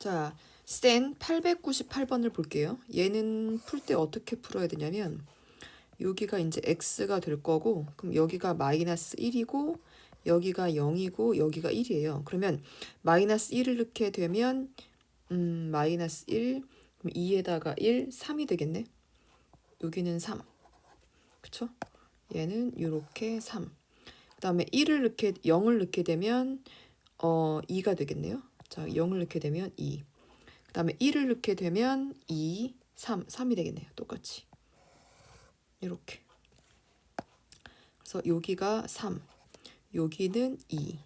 자, 센 898번을 볼게요. 얘는 풀 때 어떻게 풀어야 되냐면 여기가 이제 x가 될 거고 그럼 여기가 마이너스 1이고 여기가 0이고 여기가 1이에요. 그러면 마이너스 1을 넣게 되면 마이너스 1 그럼 2에다가 1, 3이 되겠네. 여기는 3. 그쵸? 얘는 요렇게 3. 그 다음에 0을 넣게 되면 2가 되겠네요. 자, 0을 넣게 되면 2. 그 다음에 1을 넣게 되면 2, 3이 되겠네요. 똑같이. 이렇게. 그래서 여기가 3, 여기는 2.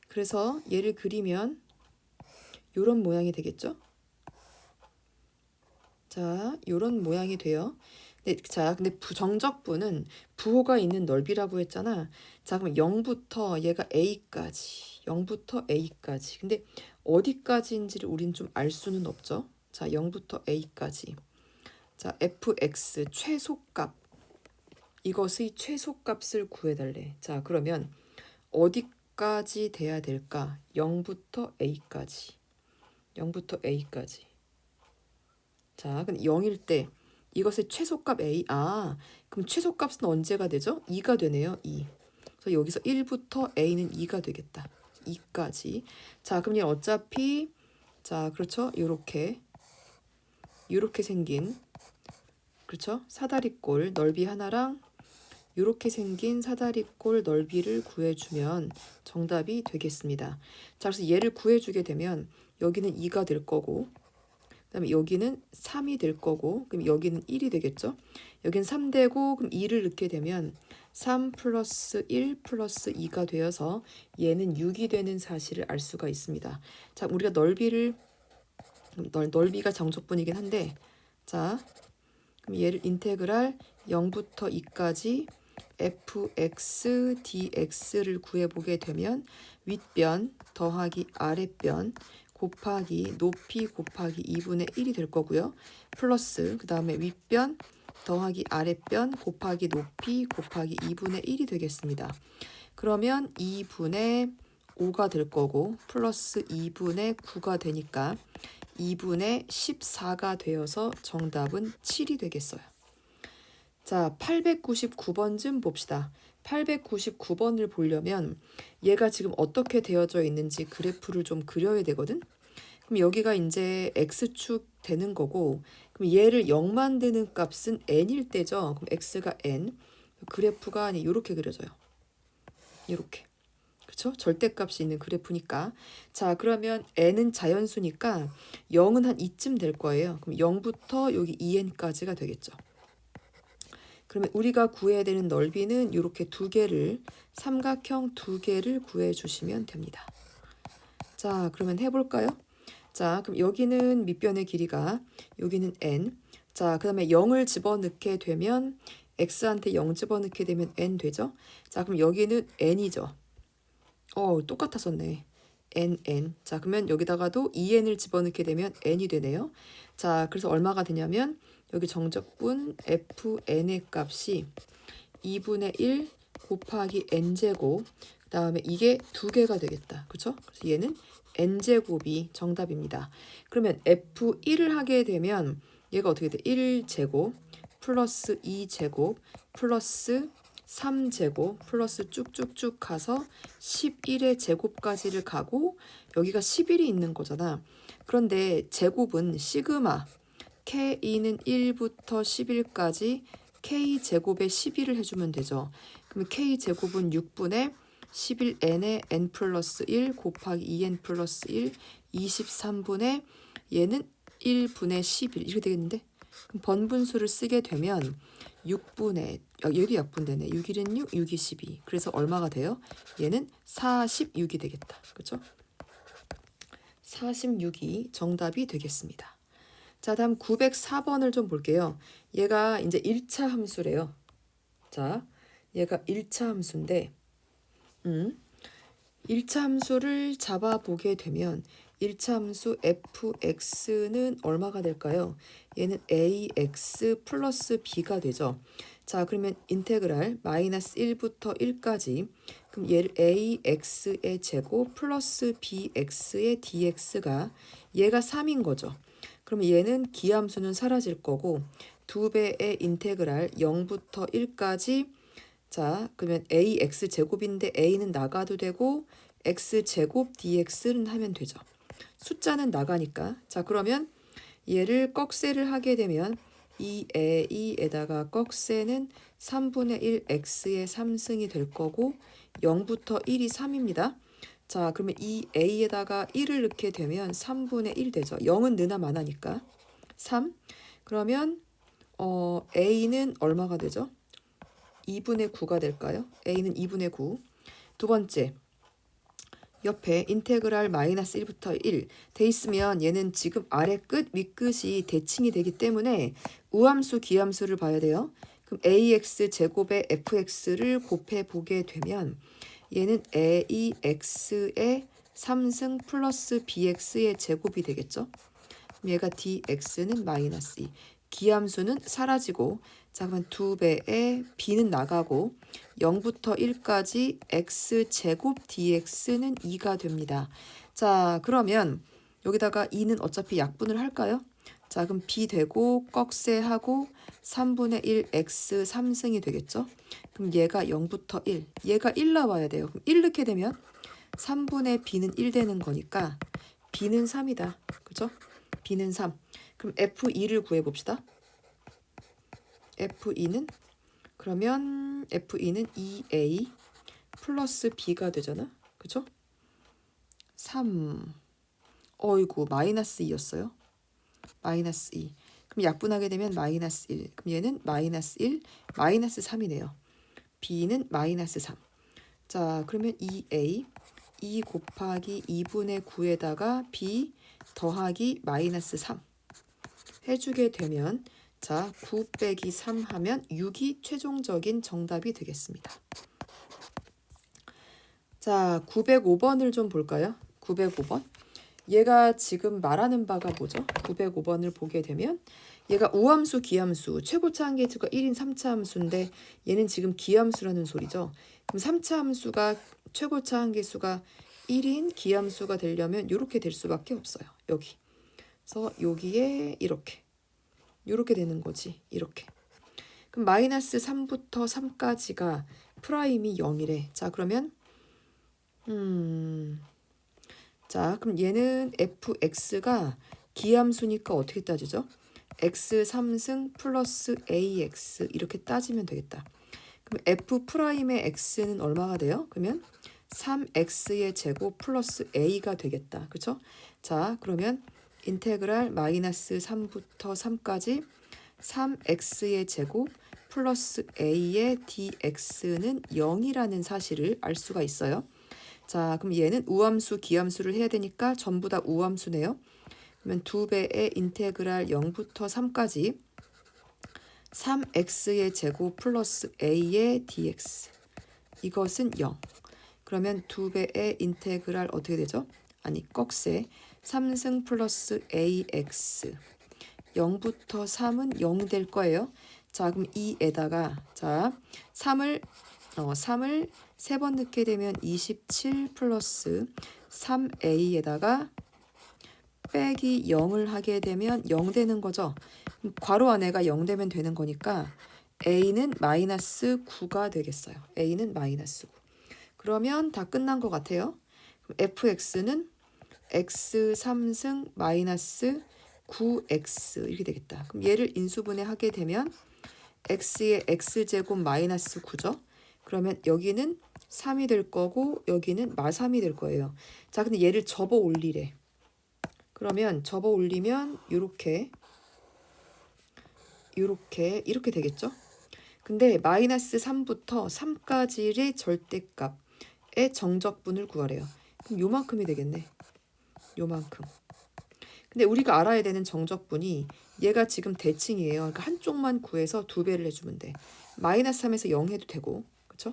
그래서 얘를 그리면 요런 모양이 되겠죠? 자, 요런 모양이 돼요. 근데 정적분은 부호가 있는 넓이라고 했잖아. 자, 그럼 0부터 얘가 A까지, 0부터 A까지. 근데 어디까지인지를 우린 좀 알 수는 없죠. 자, 0부터 A까지. 자, fx 최소값. 이것의 최소값을 구해달래. 자, 그러면 어디까지 돼야 될까? 0부터 A까지. 0부터 A까지. 자, 근데 0일 때 이것의 최소값 A. 그럼 최소값은 언제가 되죠? 2가 되네요. 2. 그래서 여기서 1부터 A는 2가 되겠다. 2까지. 자, 그럼 얘 어차피 자, 그렇죠? 요렇게 생긴 그렇죠? 사다리꼴 넓이 하나랑 요렇게 생긴 사다리꼴 넓이를 구해주면 정답이 되겠습니다. 자, 그래서 얘를 구해주게 되면 여기는 2가 될 거고 그 다음에 여기는 3이 될 거고 그럼 여기는 1이 되겠죠. 여기는 3 되고 그럼 2를 넣게 되면 3 플러스 1 플러스 2가 되어서 얘는 6이 되는 사실을 알 수가 있습니다. 자, 우리가 넓이가 정적분이긴 한데 자, 그럼 얘를 인테그랄 0부터 2까지 fx dx를 구해보게 되면 윗변 더하기 아랫변 곱하기 높이 곱하기 2분의 1이 될 거고요. 플러스 그 다음에 윗변 더하기 아랫변 곱하기 높이 곱하기 2분의 1이 되겠습니다. 그러면 2분의 5가 될 거고 플러스 2분의 9가 되니까 2분의 14가 되어서 정답은 7이 되겠어요. 자, 899번쯤 봅시다. 899번을 보려면 얘가 지금 어떻게 되어져 있는지 그래프를 좀 그려야 되거든. 그럼 여기가 이제 x축 되는 거고 그럼 얘를 0 만드는 값은 n일 때죠. 그럼 x가 n. 그래프가 이렇게 그려져요. 이렇게. 그렇죠? 절대값이 있는 그래프니까. 자, 그러면 n은 자연수니까 0은 한 이쯤 될 거예요. 그럼 0부터 여기 2n까지가 되겠죠. 그러면 우리가 구해야 되는 넓이는 이렇게 삼각형 두 개를 구해주시면 됩니다. 자, 그러면 해볼까요? 자, 그럼 여기는 밑변의 길이가 여기는 n. 자, 그 다음에 0을 집어넣게 되면 x한테 0 집어넣게 되면 n 되죠? 자, 그럼 여기는 n이죠. 똑같아 썼네. n. 자, 그러면 여기다가도 2n을 집어넣게 되면 n이 되네요. 자, 그래서 얼마가 되냐면 여기 정적분 fn의 값이 2분의 1 곱하기 n제곱 그 다음에 이게 두 개가 되겠다. 그렇죠? 그래서 얘는 n제곱이 정답입니다. 그러면 f1을 하게 되면 얘가 어떻게 돼? 1제곱 플러스 2제곱 플러스 3제곱 플러스 쭉쭉쭉 가서 11의 제곱까지를 가고 여기가 11이 있는 거잖아. 그런데 제곱은 시그마 K는 1부터 11까지 K제곱에 11을 해주면 되죠. 그러면 K제곱은 6분의 11n에 n 플러스 1 곱하기 2n 플러스 1 23분의 얘는 1분의 11 이렇게 되겠는데 그럼 번분수를 쓰게 되면 6분의 여기 약분되네. 6일은 6, 6이 12. 그래서 얼마가 돼요? 얘는 46이 되겠다. 그렇죠? 46이 정답이 되겠습니다. 자, 다음 904번을 좀 볼게요. 얘가 이제 1차 함수래요. 자, 얘가 1차 함수인데 1차 함수를 잡아보게 되면 1차 함수 fx는 얼마가 될까요? 얘는 ax 플러스 b가 되죠. 자, 그러면 인테그랄 마이너스 1부터 1까지 그럼 얘를 ax의 제곱 플러스 bx의 dx가 얘가 3인 거죠. 그러면 얘는 기함수는 사라질 거고 2배의 인테그랄 0부터 1까지 자 그러면 ax제곱인데 a는 나가도 되고 x제곱 dx는 하면 되죠. 숫자는 나가니까. 자 그러면 얘를 꺽쇠를 하게 되면 이 a에다가 꺽쇠는 3분의 1 x의 3승이 될 거고 0부터 1이 3입니다. 자 그러면 이 a에다가 1을 넣게 되면 3분의 1 되죠. 0은 느나 마나니까 3. 그러면 a는 얼마가 되죠? 2분의 9가 될까요? a는 2분의 9. 두 번째 옆에 인테그랄 마이너스 1부터 1 돼 있으면 얘는 지금 아래 끝, 윗끝이 대칭이 되기 때문에 우함수, 기함수를 봐야 돼요. 그럼 ax 제곱에 fx를 곱해 보게 되면 얘는 ax의 3승 플러스 bx의 제곱이 되겠죠. 그럼 얘가 dx는 마이너스 2. 기함수는 사라지고 자 그러면 2배의 b는 나가고 0부터 1까지 x제곱 dx는 2가 됩니다. 자 그러면 여기다가 2는 어차피 약분을 할까요? 자 그럼 b 되고 꺽쇠하고 3분의 1 x 3승이 되겠죠? 그럼 얘가 0부터 1 얘가 1 나와야 돼요. 그럼 1 넣게 되면 3분의 b는 1 되는 거니까 b는 3이다. 그죠? b는 3. 그럼 f2를 구해봅시다. f2는 그러면 f2는 2a 플러스 b가 되잖아. 그죠? 3 어이구 마이너스 2였어요. 마이너스 2. 그럼 약분하게 되면 마이너스 1. 그럼 얘는 마이너스 1, 마이너스 3이네요. b는 마이너스 3. 자 그러면 2a 2 곱하기 2분의 9에다가 b 더하기 마이너스 3 해주게 되면 자 9 빼기 3 하면 6이 최종적인 정답이 되겠습니다. 자 905번을 좀 볼까요? 905번 얘가 지금 말하는 바가 뭐죠? 905번을 보게 되면 얘가 우함수, 기함수, 최고차 한계수가 1인 3차 함수인데 얘는 지금 기함수라는 소리죠. 그럼 3차 함수가 최고차 한계수가 1인 기함수가 되려면 이렇게 될 수밖에 없어요. 여기. 그래서 여기에 이렇게 되는 거지. 이렇게. 그럼 마이너스 3부터 3까지가 프라임이 0이래. 자 그러면 자 그럼 얘는 fx가 기함수니까 어떻게 따지죠? x 3승 플러스 ax 이렇게 따지면 되겠다. 그럼 f 프라임의 x는 얼마가 돼요? 그러면 3x의 제곱 플러스 a가 되겠다. 그렇죠? 자 그러면 인테그랄 마이너스 3부터 3까지 3x의 제곱 플러스 a의 dx는 0이라는 사실을 알 수가 있어요. 자 그럼 얘는 우함수, 기함수를 해야 되니까 전부 다 우함수네요. 그러면 2배의 인테그랄 0부터 3까지 3x의 제곱 플러스 a의 dx 이것은 0. 그러면 2배의 인테그랄 어떻게 되죠? 아니 꺽쇠 3승 플러스 ax 0부터 3은 0 될 거예요. 자 그럼 2에다가 자 3을 3번 넣게 되면 27 플러스 3a에다가 빼기 0을 하게 되면 0 되는 거죠. 괄호 안에가 0 되면 되는 거니까 a는 마이너스 9가 되겠어요. a는 마이너스 9. 그러면 다 끝난 것 같아요. fx는 x 3승 마이너스 9x 이렇게 되겠다. 그럼 얘를 인수분해 하게 되면 x의 x제곱 마이너스 9죠. 그러면 여기는 3이 될 거고 여기는 마3이 될 거예요. 자 근데 얘를 접어 올리래. 그러면 접어 올리면 이렇게 되겠죠. 근데 마이너스 3부터 3까지의 절대값의 정적분을 구하래요. 그럼 요만큼이 되겠네. 요만큼. 근데 우리가 알아야 되는 정적분이 얘가 지금 대칭이에요. 그러니까 한쪽만 구해서 2배를 해주면 돼. 마이너스 3에서 0 해도 되고. 그쵸?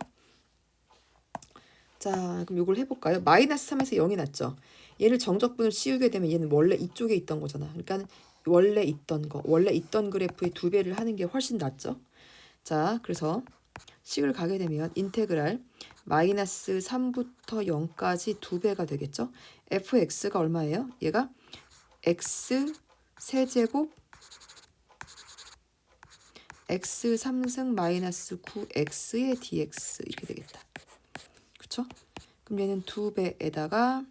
자 그럼 이걸 해볼까요? 마이너스 3에서 0이 났죠. 얘를 정적분을 씌우게 되면 얘는 원래 이쪽에 있던 거잖아. 그러니까 원래 있던 그래프의 2배를 하는 게 훨씬 낫죠. 자 그래서 식을 가게 되면 인테그랄 마이너스 3부터 0까지 2배가 되겠죠. fx가 얼마예요? 얘가 x 세제곱 x 3승 마이너스 9x의 dx 이렇게 되겠다. 그쵸? 그럼 얘는 2배에다가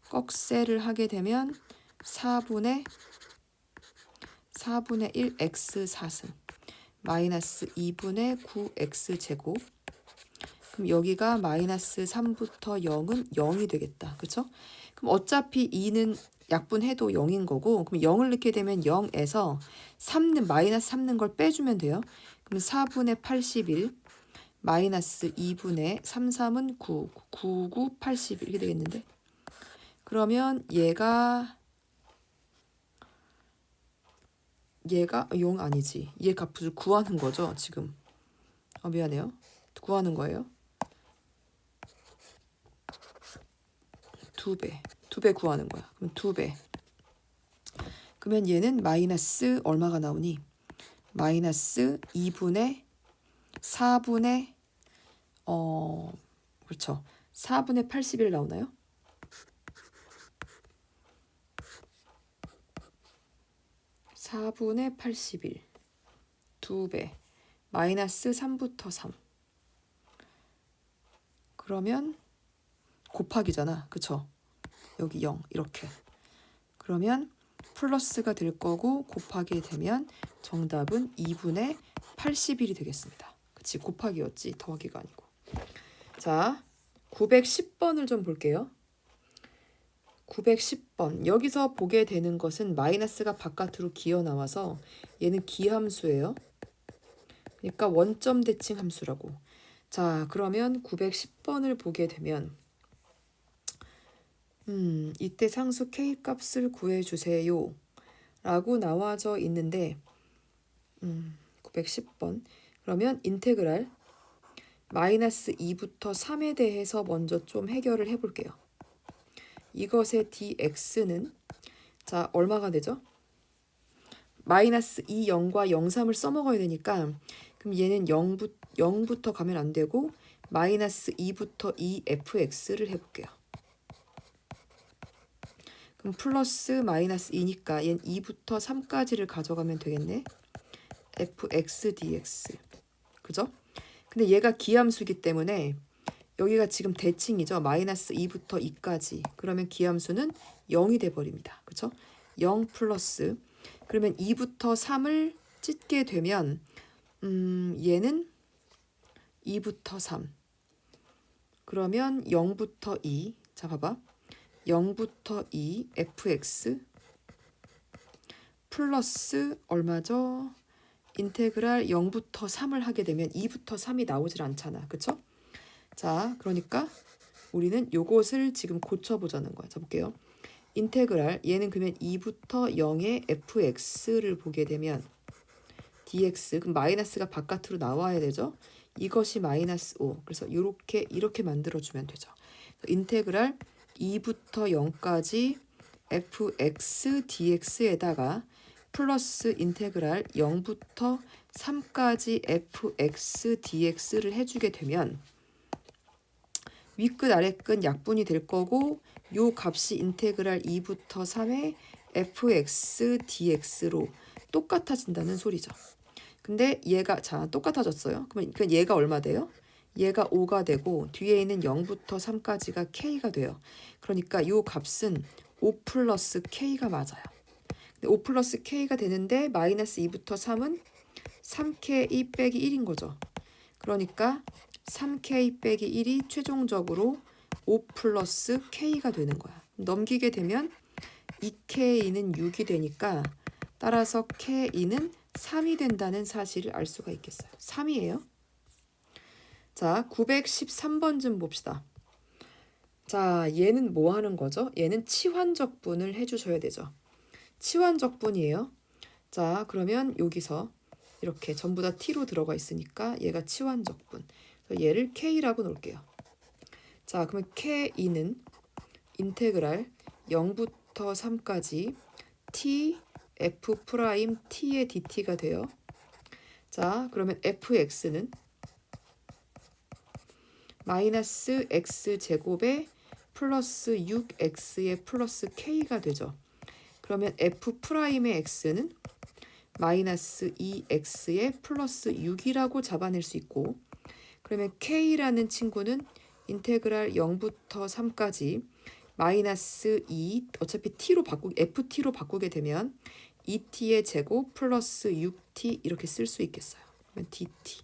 꺽쇠를 하게 되면 4분의 1 x 4승 마이너스 2분의 9x 제곱. 그럼 여기가 마이너스 3부터 0은 0이 되겠다. 그쵸? 그럼 어차피 2는 약분해도 0인 거고, 그럼 0을 넣게 되면 0에서 3는 마이너스 3는 걸 빼주면 돼요. 그럼 4분의 81 마이너스 2분의 3은 9, 9, 81 이렇게 되겠는데. 그러면 얘가 0 아니지. 얘 값을 구하는 거죠, 지금. 미안해요. 구하는 거예요. 2배 구하는 거야. 그럼 2배. 그러면 얘는 마이너스 얼마가 나오니? 마이너스 2분의 4분의 그렇죠. 4분의 81 나오나요? (4분의 81) 2배 마이너스 3부터 3 그러면 곱하기잖아. 그쵸? 여기 0 이렇게. 그러면 플러스가 될 거고 곱하게 되면 정답은 2분의 81이 되겠습니다. 그치? 곱하기였지 더하기가 아니고. 자, 910번을 좀 볼게요. 910번. 여기서 보게 되는 것은 마이너스가 바깥으로 기어 나와서 얘는 기함수예요. 그러니까 원점 대칭 함수라고. 자, 그러면 910번을 보게 되면 이때 상수 k 값을 구해주세요 라고 나와져 있는데 910번 그러면 인테그랄 마이너스 2부터 3에 대해서 먼저 좀 해결을 해볼게요. 이것의 dx는 자 얼마가 되죠? 마이너스 2, 0과 0, 3을 써먹어야 되니까 그럼 얘는 0부터 가면 안 되고 마이너스 2부터 2fx를 해볼게요. 그럼 플러스 마이너스 2니까 얘는 2부터 3까지를 가져가면 되겠네. fx dx. 그죠? 근데 얘가 기함수이기 때문에 여기가 지금 대칭이죠. 마이너스 2부터 2까지. 그러면 기함수는 0이 돼버립니다. 그쵸? 0 플러스. 그러면 2부터 3을 찢게 되면 얘는 2부터 3. 그러면 0부터 2. 자 봐봐. 0부터 2 fx 플러스 얼마죠? 인테그랄 0부터 3을 하게 되면 2부터 3이 나오질 않잖아. 그쵸? 자, 그러니까 우리는 요것을 지금 고쳐보자는 거야. 자, 볼게요. 인테그랄 얘는 그러면 2부터 0의 fx를 보게 되면 dx 그럼 마이너스가 바깥으로 나와야 되죠. 이것이 마이너스 5. 그래서 이렇게 만들어주면 되죠. 인테그랄 2부터 0까지 fx dx에다가 플러스 인테그랄 0부터 3까지 fx dx를 해주게 되면 윗끝 아래끝 약분이 될 거고 요 값이 인테그랄 2부터 3의 fx dx로 똑같아진다는 소리죠. 근데 얘가 자 똑같아졌어요. 그러면 얘가 얼마 돼요? 얘가 5가 되고 뒤에 있는 0부터 3까지가 k가 돼요. 그러니까 요 값은 5 플러스 k가 맞아요. 근데 5 플러스 k가 되는데 마이너스 2부터 3은 3k 빼기 1인 거죠. 그러니까 3k 빼기 1이 최종적으로 5 플러스 k가 되는 거야. 넘기게 되면 2k는 6이 되니까 따라서 k는 3이 된다는 사실을 알 수가 있겠어요. 3이에요. 자, 913번 좀 봅시다. 자, 얘는 뭐 하는 거죠? 얘는 치환적분을 해주셔야 되죠. 치환적분이에요. 자, 그러면 여기서 이렇게 전부 다 t로 들어가 있으니까 얘가 치환적분. 얘를 k라고 놓을게요. 자, 그러면 k는 인테그랄 0부터 3까지 t f 프라임 t의 dt가 돼요. 자, 그러면 fx는 마이너스 x 제곱에 플러스 6x의 플러스 k가 되죠. 그러면 f 프라임의 x는 마이너스 2x에 플러스 6이라고 잡아낼 수 있고, 그러면 k라는 친구는 인테그랄 0부터 3까지 마이너스 2, 어차피 t로 ft로 바꾸게 되면 2t의 제곱 플러스 6t 이렇게 쓸 수 있겠어요. 그러면 dt.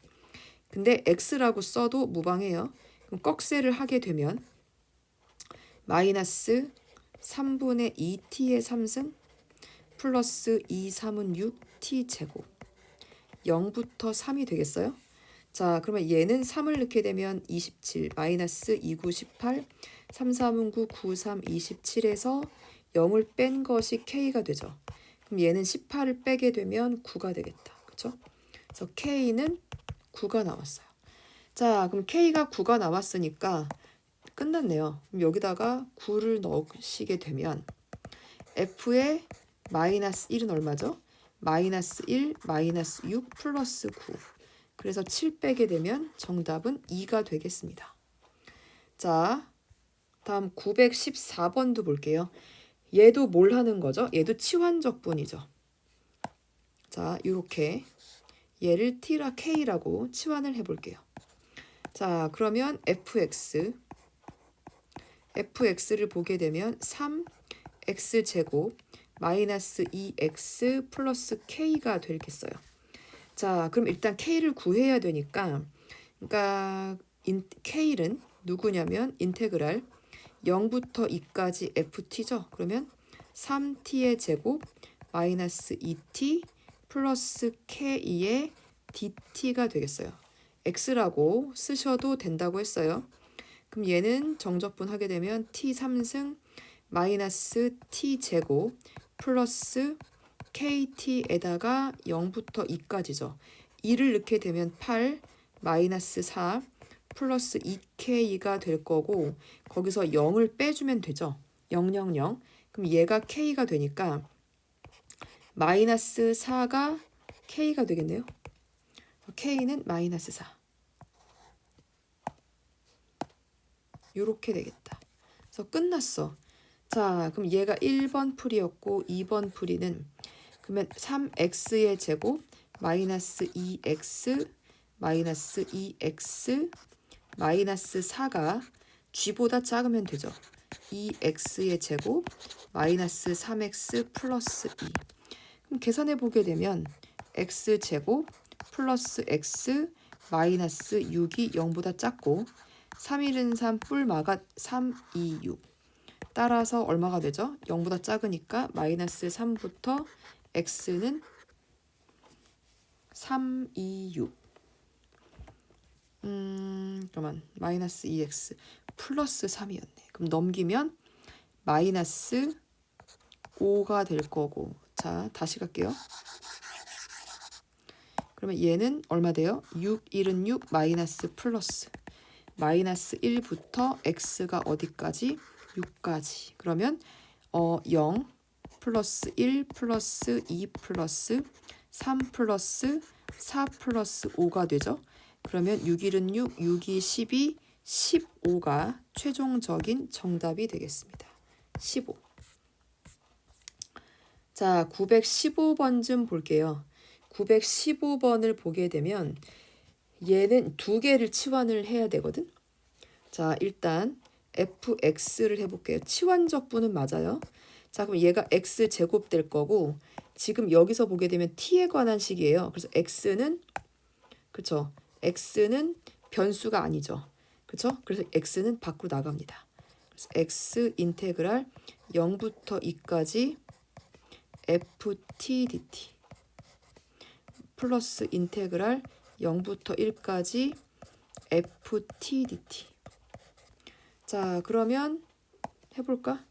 근데 x라고 써도 무방해요. 그럼 꺽쇠를 하게 되면 마이너스 3분의 2t의 3승 플러스 2, 3은 6t 제곱 0부터 3이 되겠어요. 자, 그러면 얘는 3을 넣게 되면 27 마이너스 2, 9, 18 3, 3은 9, 9, 3, 27에서 0을 뺀 것이 k가 되죠. 그럼 얘는 18을 빼게 되면 9가 되겠다. 그렇죠? 그래서 k는 9가 나왔어요. 자, 그럼 k가 9가 나왔으니까 끝났네요. 그럼 여기다가 9를 넣으시게 되면 f의 마이너스 1은 얼마죠? 마이너스 1, 마이너스 6 플러스 9. 그래서 7 빼게 되면 정답은 2가 되겠습니다. 자, 다음 914번도 볼게요. 얘도 뭘 하는 거죠? 얘도 치환적분이죠. 자, 이렇게 얘를 t라 k라고 치환을 해볼게요. 자, 그러면 fx를 보게 되면 3x제곱 마이너스 2x 플러스 k가 되겠어요. 자, 그럼 일단 k를 구해야 되니까, 그러니까 k는 누구냐면 인테그랄 0부터 2까지 ft죠. 그러면 3t의 제곱 마이너스 2t 플러스 k의 dt가 되겠어요. x라고 쓰셔도 된다고 했어요. 그럼 얘는 정적분 하게 되면 t 3승 마이너스 t 제곱 플러스 kt에다가 0부터 2까지죠. 2를 넣게 되면 8 마이너스 4 플러스 2k가 될 거고, 거기서 0을 빼주면 되죠. 0, 0, 0. 그럼 얘가 k가 되니까 마이너스 4가 k가 되겠네요. k는 마이너스 4. 요렇게 되겠다. 그래서 끝났어. 자, 그럼 얘가 1번 풀이였고 2번 풀이는 그러면 3x의 제곱 마이너스 2x 마이너스 2x 마이너스 4가 g보다 작으면 되죠. 2x의 제곱 마이너스 3x 플러스 2. 그럼 계산해 보게 되면 x제곱 플러스 x 마이너스 6이 0보다 작고 3, 1은 3 뿔마가 3, 2, 6. 따라서 얼마가 되죠? 0보다 작으니까 마이너스 3부터 x는 3, 2, 6. 잠깐만. 마이너스 2x 플러스 3이었네. 그럼 넘기면 마이너스 5가 될 거고. 자, 다시 갈게요. 그러면 얘는 얼마 돼요? 6, 1은 6, 마이너스 플러스. 마이너스 1부터 x가 어디까지? 6까지. 그러면 0 플러스 1 플러스 2 플러스 3 플러스 4 플러스 5가 되죠. 그러면 6, 1은 6, 6이 12, 15가 최종적인 정답이 되겠습니다. 15. 자, 915번 좀 볼게요. 915번을 보게 되면 얘는 두 개를 치환을 해야 되거든. 자, 일단 fx를 해볼게요. 치환적분은 맞아요. 자, 그럼 얘가 x제곱 될 거고, 지금 여기서 보게 되면 t에 관한 식이에요. 그래서 x는, 그쵸? x는 변수가 아니죠. 그쵸? 그래서 x는 밖으로 나갑니다. 그래서 x 인테그랄 0부터 2까지 ft dt 플러스 인테그랄 0부터 1까지 ft dt. 자, 그러면 해볼까?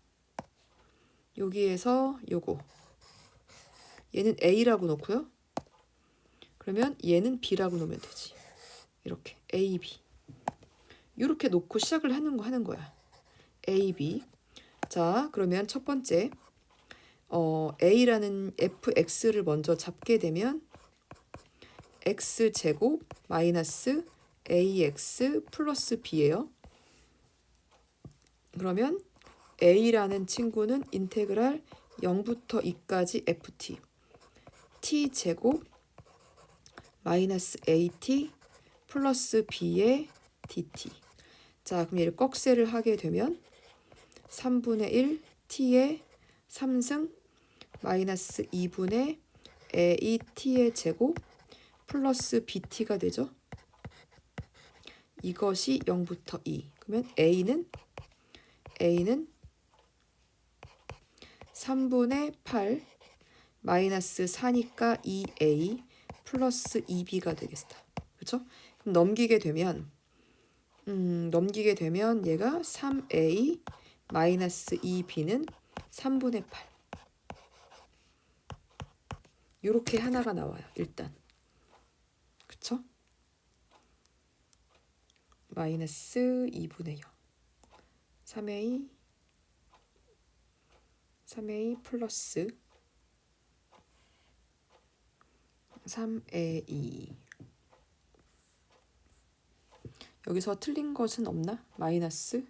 여기에서 요거 얘는 a라고 놓고요. 그러면 얘는 b라고 놓으면 되지. 이렇게 a, b 이렇게 놓고 시작을 하는 거야. a, b. 자, 그러면 첫 번째 a라는 fx를 먼저 잡게 되면 x제곱 마이너스 ax 플러스 b예요. 그러면 a라는 친구는 인테그랄 0부터 2까지 ft t제곱 마이너스 at 플러스 b의 dt. 자, 그럼 얘를 꺽쇠를 하게 되면 3분의 1 t의 3승 마이너스 2분의 a t의 제곱 플러스 bt가 되죠. 이것이 0부터 2. 그러면 a는 3분의 8 마이너스 4니까 2a 플러스 2b가 되겠다. 그렇죠? 그럼 넘기게 되면 얘가 3a 마이너스 2b는 3분의 8. 이렇게 하나가 나와요. 일단. 그쵸? 마이너스 2분의 0. 3a 플러스 3a. 여기서 틀린 것은 없나? 마이너스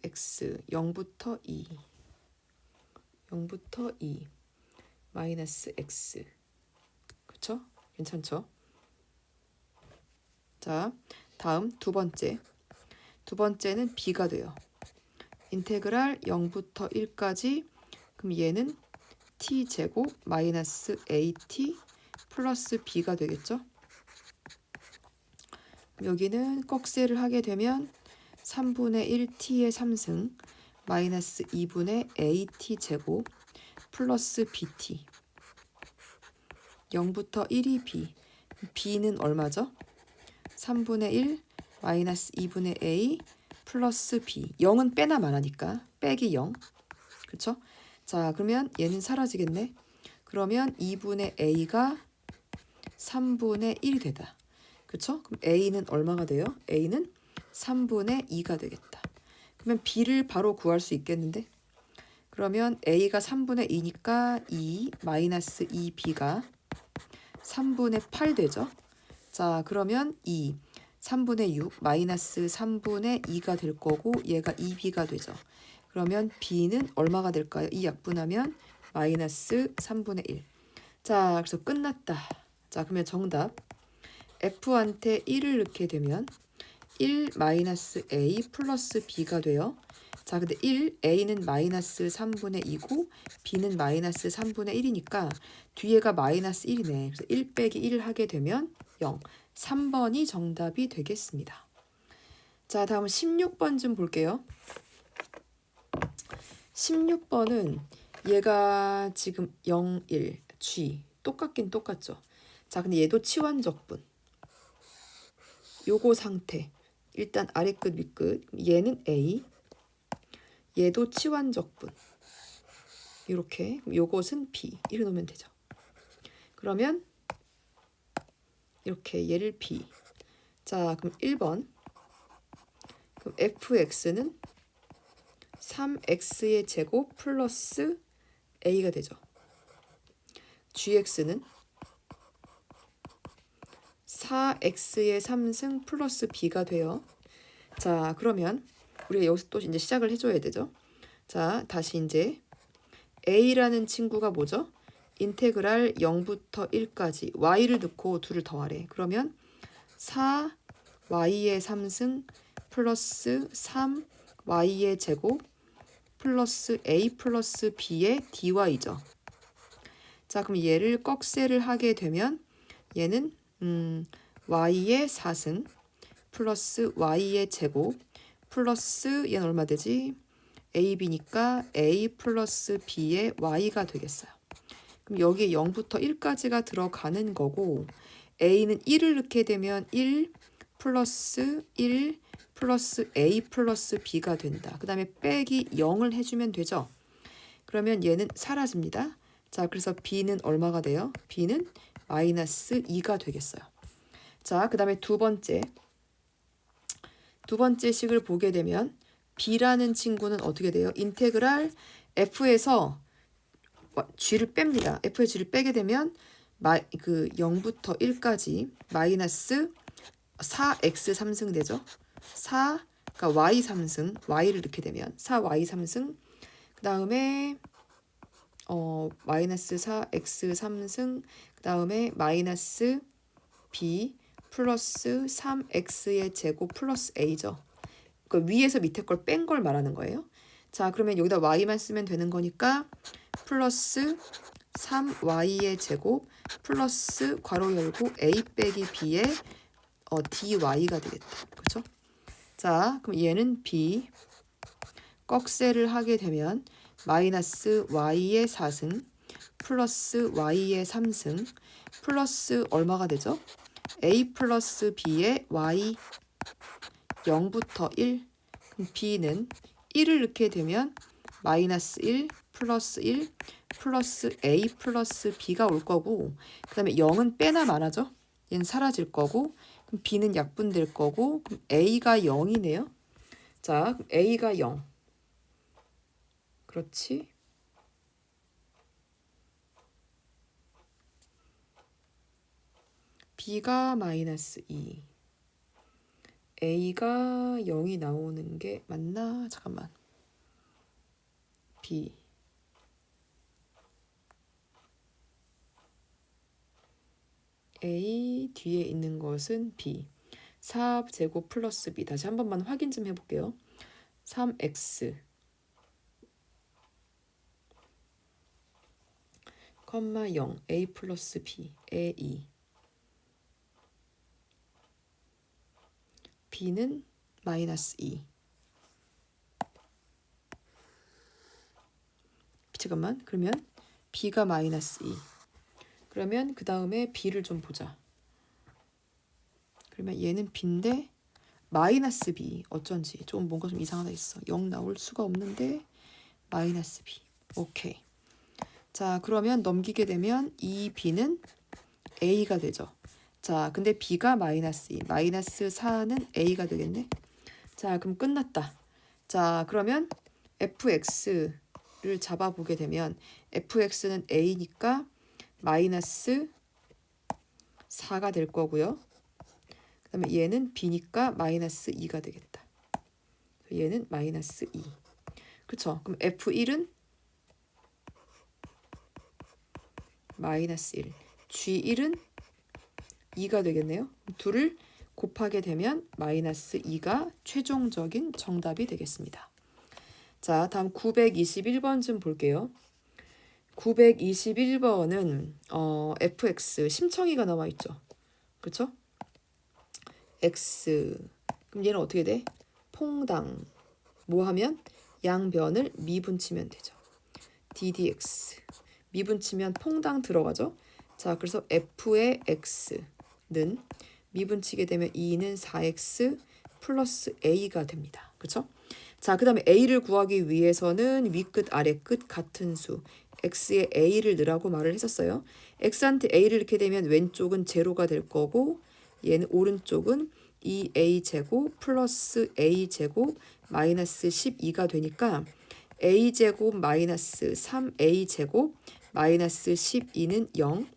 x 0부터 2 마이너스 x. 그쵸? 괜찮죠? 자, 다음 두 번째는 b가 돼요. 인테그랄 0부터 1까지. 그럼 얘는 t제곱 마이너스 at 플러스 b가 되겠죠? 여기는 꺽쇠를 하게 되면 3분의 1t의 3승 마이너스 2분의 at 제곱 플러스 bt. 0부터 1이 b는 얼마죠? 3분의 1 마이너스 2분의 a 플러스 b. 0은 빼나 마나니까 빼기 0. 그쵸? 자, 그러면 얘는 사라지겠네. 그러면 2분의 a가 3분의 1이 되다. 그쵸? 그럼 a는 얼마가 돼요? a는 3분의 2가 되겠다. 그러면 b를 바로 구할 수 있겠는데? 그러면 a가 3분의 2니까 2 마이너스 2b가 3분의 8 되죠? 자, 그러면 3분의 6 마이너스 3분의 2가 될 거고 얘가 2b가 되죠. 그러면 b는 얼마가 될까요? 이 약분하면 마이너스 3분의 1. 자, 그래서 끝났다. 자, 그러면 정답. f한테 1을 넣게 되면 1 마이너스 a 플러스 b가 돼요. 자, 근데 a는 마이너스 3분의 2고 b는 마이너스 3분의 1이니까 뒤에가 마이너스 1이네. 그래서 1 빼기 1을 하게 되면 0. 3번이 정답이 되겠습니다. 자, 다음 16번 좀 볼게요. 16번은 얘가 지금 0, 1, g 똑같긴 똑같죠. 자, 근데 얘도 치환적분. 요거 상태. 일단 아래끝 윗끝. 얘는 a. 얘도 치환적분. 이렇게. 요것은 b. 이렇게 놓으면 되죠. 그러면 이렇게 얘를 b. 자, 그럼 1번. 그럼 fx는 3x의 제곱 플러스 a가 되죠. gx는 4x의 3승 플러스 b가 돼요. 자, 그러면 우리가 여기서 또 이제 시작을 해줘야 되죠. 자, 다시 이제 a라는 친구가 뭐죠? 인테그랄 0부터 1까지 y를 넣고 2를 더하래. 그러면 4y의 3승 플러스 3y의 제곱 플러스 a 플러스 b의 dy죠. 자, 그럼 얘를 꺽쇠를 하게 되면 얘는 y의 4승 플러스 y의 제곱 플러스 얘는 얼마 되지? ab니까 a 플러스 b의 y가 되겠어요. 그럼 여기에 0부터 1까지가 들어가는 거고 a는 1을 넣게 되면 1 플러스 1 플러스 a 플러스 b가 된다. 그 다음에 빼기 0을 해주면 되죠. 그러면 얘는 사라집니다. 자, 그래서 b는 얼마가 돼요? b는 마이너스 2가 되겠어요. 자, 그 다음에 두 번째 식을 보게 되면 b라는 친구는 어떻게 돼요? 인테그랄 f에서 g를 뺍니다. f의 g를 빼게 되면 0부터 1까지 마이너스 4x 3승 되죠. 그러니까 y 3승, y를 넣게 되면 4y 3승, 그 다음에 마이너스 4x 3승, 그 다음에 마이너스 b 플러스 3x의 제곱 플러스 a죠. 그 위에서 밑에 걸 뺀 걸 말하는 거예요. 자, 그러면 여기다 y만 쓰면 되는 거니까 플러스 3y의 제곱 플러스 괄호 열고 a 빼기 b의 dy가 되겠다. 그렇죠? 자, 그럼 얘는 b 꺽쇠를 하게 되면 마이너스 y의 4승 플러스 y의 3승 플러스 얼마가 되죠? a 플러스 b의 y 0부터 1. 그럼 b는 1을 넣게 되면 마이너스 1 플러스 1 플러스 a 플러스 b가 올 거고, 그 다음에 0은 빼나 마나죠? 얘는 사라질 거고, 그럼 b는 약분될 거고, 그럼 a가 0이네요. 자, 그럼 a가 0. 그렇지? b가 마이너스 2. a가 0이 나오는 게 맞나? 잠깐만. b a 뒤에 있는 것은 b 4제곱 플러스 b. 다시 한 번만 확인 좀 해볼게요. 3x 컴마 0 a 플러스 b a2 b는 마이너스 2. 잠깐만, 그러면 b가 마이너스 2. 그러면 그 다음에 b를 좀 보자. 그러면 얘는 b인데 마이너스 b. 어쩐지 좀 뭔가 좀 이상하다 있어. 0 나올 수가 없는데 마이너스 b. 오케이. 자, 그러면 넘기게 되면 이 b는 a가 되죠. 자, 근데 b가 마이너스 2. 마이너스 4는 a가 되겠네. 자, 그럼 끝났다. 자, 그러면 fx를 잡아보게 되면 fx는 a니까 마이너스 4가 될 거고요. 그 다음에 얘는 b니까 마이너스 2가 되겠다. 얘는 마이너스 2. 그쵸? 그럼 f1은 마이너스 1. g1은 2가 되겠네요. 둘을 곱하게 되면 마이너스 2가 최종적인 정답이 되겠습니다. 자, 다음 921번 좀 볼게요. 921번은 fx 심청이가 나와 있죠. 그렇죠? x. 그럼 얘는 어떻게 돼? 퐁당. 뭐 하면 양변을 미분치면 되죠. ddx. 미분치면 퐁당 들어가죠. 자, 그래서 f의 x는 미분치게 되면 2는 4x 플러스 a가 됩니다. 그렇죠? 자, 그 다음에 a를 구하기 위해서는 위끝 아래끝 같은 수 x에 a를 넣으라고 말을 했었어요. x한테 a를 넣게 되면 왼쪽은 제로가 될 거고, 얘는 오른쪽은 2a제곱 플러스 a제곱 마이너스 12가 되니까 a제곱 마이너스 3a제곱 마이너스 12는 0.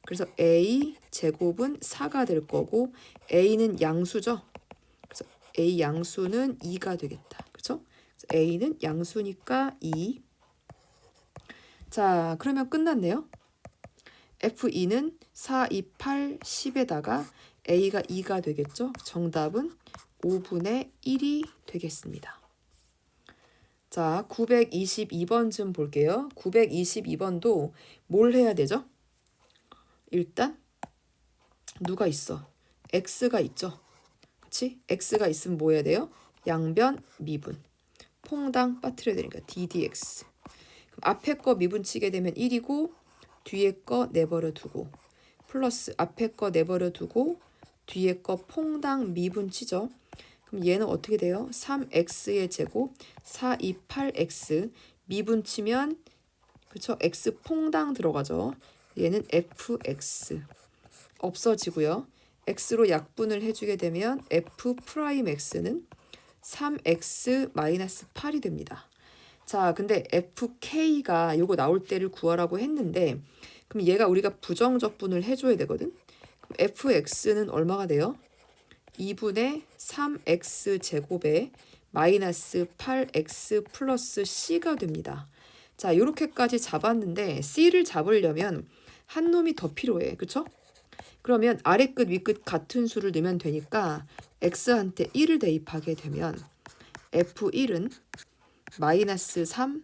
그래서 a제곱은 4가 될 거고, a는 양수죠. 그래서 a 양수는 2가 되겠다. 그렇죠? a는 양수니까 2. 자, 그러면 끝났네요. F2는 4, 2, 8, 10에다가 A가 2가 되겠죠. 정답은 5분의 1이 되겠습니다. 자, 922번 좀 볼게요. 922번도 뭘 해야 되죠? 일단 누가 있어? X가 있죠. 그치? X가 있으면 뭐 해야 돼요? 양변 미분. 퐁당 빠뜨려야 되니까 ddx. 그럼 앞에 거 미분치게 되면 1이고 뒤에 거 내버려 두고 플러스 앞에 거 내버려 두고 뒤에 거 퐁당 미분치죠. 그럼 얘는 어떻게 돼요? 3x의 제곱 428x 미분치면 그쵸? x 퐁당 들어가죠. 얘는 fx 없어지고요. x로 약분을 해주게 되면 f 프라임 x는 3x-8이 됩니다. 자, 근데 fk가 요거 나올 때를 구하라고 했는데, 그럼 얘가 우리가 부정적분을 해줘야 되거든. 그럼 fx는 얼마가 돼요? 2분의 3x 제곱에 마이너스 8x 플러스 c가 됩니다. 자, 이렇게까지 잡았는데 c를 잡으려면 한 놈이 더 필요해. 그쵸? 그러면 아래 끝, 위 끝 같은 수를 넣으면 되니까 x한테 1을 대입하게 되면 f1은 마이너스 3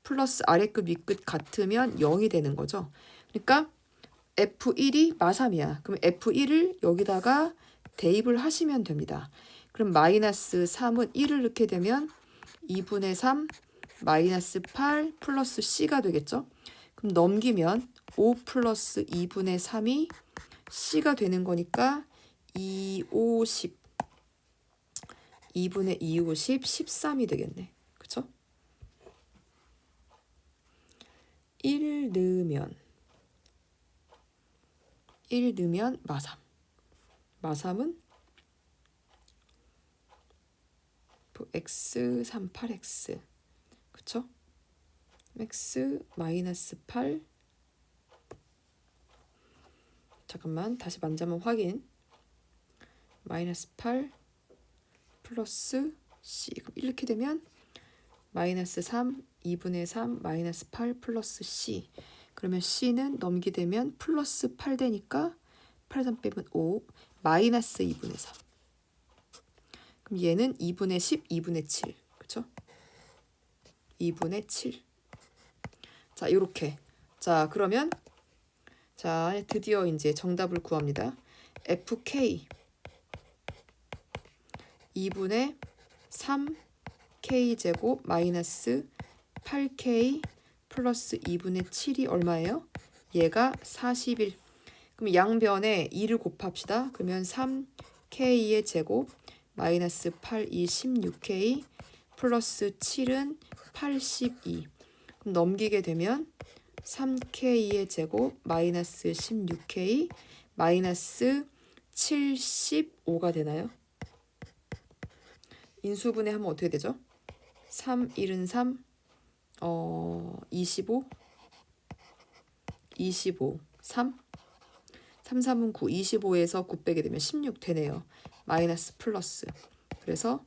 플러스 아래 끝, 위 끝 같으면 0이 되는 거죠. 그러니까 f1이 마3이야. 그럼 f1을 여기다가 대입을 하시면 됩니다. 그럼 마이너스 3은 1을 넣게 되면 2분의 3 마이너스 8 플러스 c가 되겠죠. 그럼 넘기면 5 플러스 2분의 3이 c가 되는 거니까 2, 5, 10 2분의 2, 5, 10, 13이 되겠네. 그쵸? 1 넣으면 마3. 마3은 x 3, 8x. 그쵸? x 마이너스 8. 잠깐만 다시 만자면 확인. 마이너스 8 플러스 c. 그럼 이렇게 되면 마이너스 3 2분의 3 마이너스 8 플러스 c. 그러면 c는 넘기되면 플러스 8 되니까 8, 3 빼면 5 마이너스 2분의 3. 그럼 얘는 2분의 10 2분의 7. 그쵸? 2분의 7. 자, 요렇게. 자, 그러면 자, 드디어 이제 정답을 구합니다. fk 2분의 3k제곱 마이너스 8k 플러스 2분의 7이 얼마예요? 얘가 41. 그럼 양변에 2를 곱합시다. 그러면 3k의 제곱 마이너스 8이 16k 플러스 7은 82. 그럼 넘기게 되면 3k의 제곱 마이너스 16k 마이너스 75가 되나요? 인수분해 하면 어떻게 되죠? 3, 1은 3, 25, 3, 3, 3은 9, 25에서 9 빼게 되면 16 되네요. 마이너스 플러스. 그래서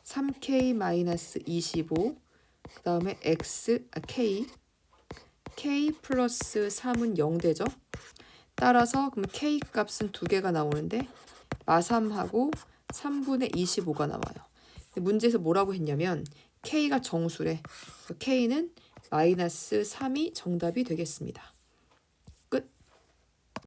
3k 마이너스 25, 그 다음에 k 플러스 3은 0 되죠. 따라서 그럼 k 값은 두 개가 나오는데 마3하고 3분의 25가 나와요. 문제에서 뭐라고 했냐면 k가 정수래. k는 마이너스 3이 정답이 되겠습니다.